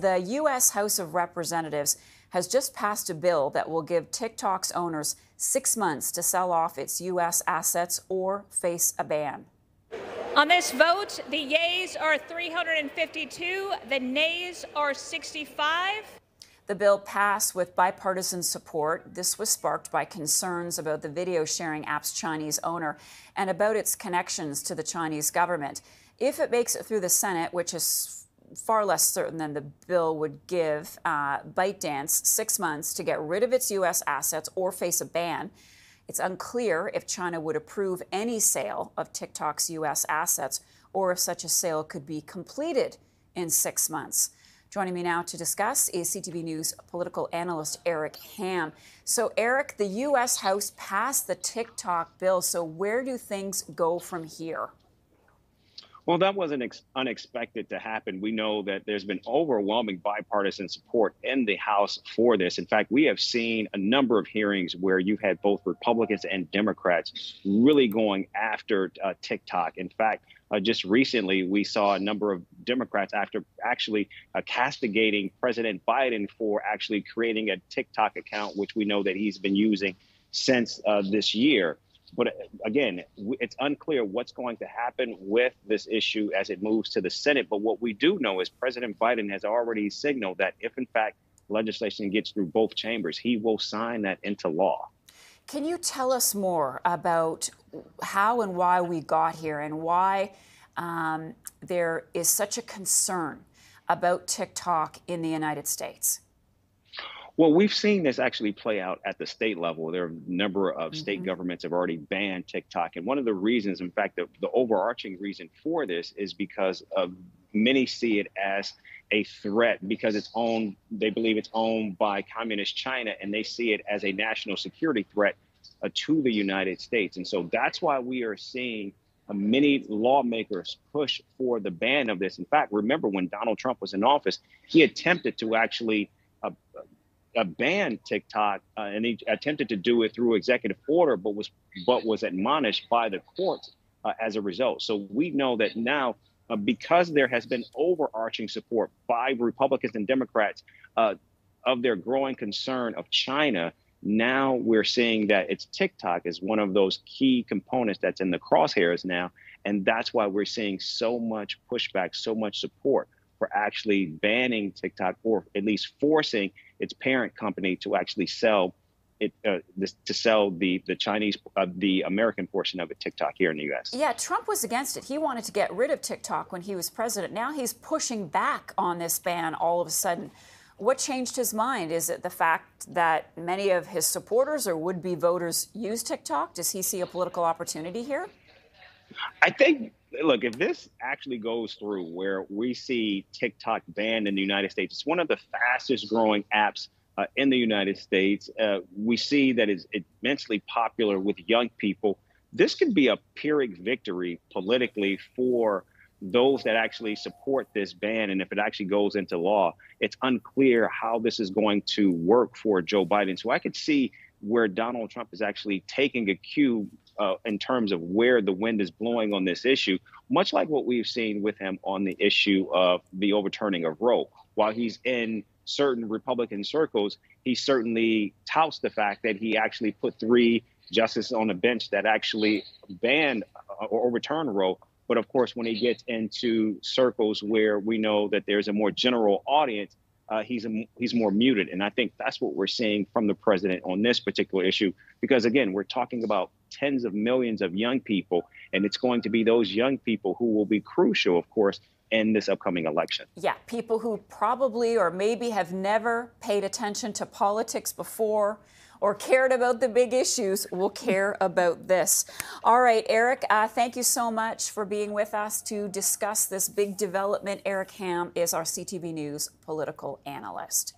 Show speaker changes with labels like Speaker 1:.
Speaker 1: The U.S. House of Representatives has just passed a bill that will give TikTok's owners 6 months to sell off its U.S. assets or face a ban.
Speaker 2: On this vote, the yeas are 352, the nays are 65.
Speaker 1: The bill passed with bipartisan support. This was sparked by concerns about the video sharing app's Chinese owner and about its connections to the Chinese government. If it makes it through the Senate, which is far less certain than the bill would give ByteDance 6 months to get rid of its U.S. assets or face a ban. It's unclear if China would approve any sale of TikTok's U.S. assets or if such a sale could be completed in 6 months. Joining me now to discuss is CTV News political analyst Eric Ham. So, Eric, the U.S. House passed the TikTok bill. So where do things go from here?
Speaker 3: Well, that wasn't unexpected to happen. We know that there's been overwhelming bipartisan support in the House for this. In fact, we have seen a number of hearings where you've had both Republicans and Democrats really going after TikTok. In fact, just recently, we saw a number of Democrats after actually castigating President Biden for actually creating a TikTok account, which we know that he's been using since this year. But again, it's unclear what's going to happen with this issue as it moves to the Senate. But what we do know is President Biden has already signaled that if, in fact, legislation gets through both chambers, he will sign that into law.
Speaker 1: Can you tell us more about how and why we got here and why there is such a concern about TikTok in the United States?
Speaker 3: Well, we've seen this actually play out at the state level. There are a number of state governments have already banned TikTok. And one of the reasons, in fact, the overarching reason for this is because many see it as a threat because they believe it's owned by communist China, and they see it as a national security threat to the United States. And so that's why we are seeing many lawmakers push for the ban of this. In fact, remember when Donald Trump was in office, he attempted to actually ban TikTok, and he attempted to do it through executive order, but was admonished by the courts as a result. So we know that now, because there has been overarching support by Republicans and Democrats of their growing concern of China, now we're seeing that it's TikTok is one of those key components that's in the crosshairs now, and that's why we're seeing so much pushback, so much support for actually banning TikTok, or at least forcing its parent company to actually sell it, to sell the Chinese, the American portion of it, TikTok, here in the U.S.
Speaker 1: Yeah, Trump was against it. He wanted to get rid of TikTok when he was president. Now he's pushing back on this ban all of a sudden. What changed his mind? Is it the fact that many of his supporters or would-be voters use TikTok? Does he see a political opportunity here?
Speaker 3: I think, look, if this actually goes through where we see TikTok banned in the United States, it's one of the fastest growing apps in the United States. We see that it's immensely popular with young people. This could be a Pyrrhic victory politically for those that actually support this ban. And if it actually goes into law, it's unclear how this is going to work for Joe Biden. So I could see where Donald Trump is actually taking a cue in terms of where the wind is blowing on this issue, much like what we've seen with him on the issue of the overturning of Roe. While he's in certain Republican circles, he certainly touts the fact that he actually put 3 justices on the bench that actually banned or overturned Roe. But of course, when he gets into circles where we know that there's a more general audience, he's more muted. And I think that's what we're seeing from the president on this particular issue, because, again, we're talking about tens of millions of young people, and it's going to be those young people who will be crucial, of course, in this upcoming election.
Speaker 1: Yeah, people who probably or maybe have never paid attention to politics before or cared about the big issues will care about this. All right, Eric, thank you so much for being with us to discuss this big development. Eric Ham is our CTV News political analyst.